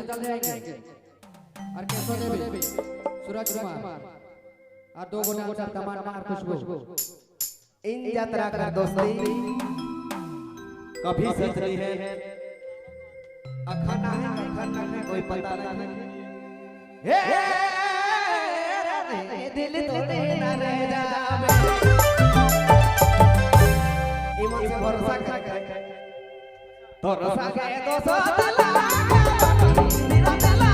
चल जाएंगे और कैसो देवी सूरज कुमार और दो गोटा गोटा तमन्ना और खुशबू इन यात्रा का दोस्ती कभी सच नहीं है, अखाना है कोई पता नहीं। हे दिल तोड़े ना रह जावे, ईमान से भरोसा कर तो रसा के दोस्तों तला मेरा तला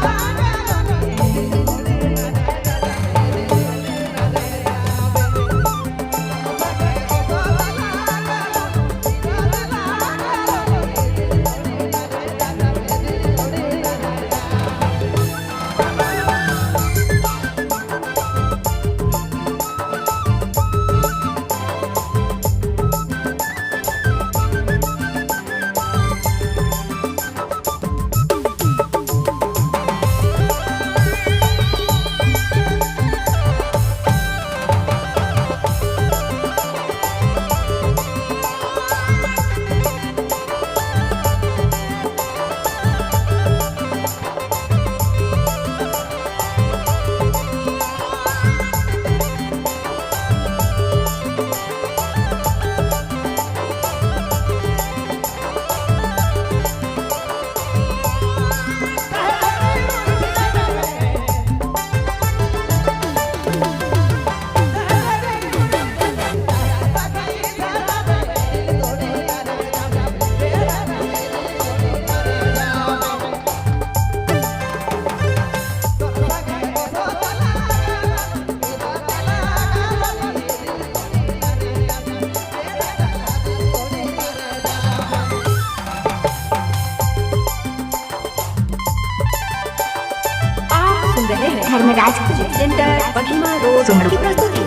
धर्मराज सेंटर बघीमा रोड की प्रस्तुति।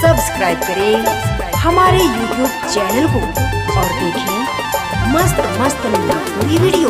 सब्सक्राइब करें हमारे YouTube चैनल को और देखें मस्त मस्त वीडियो।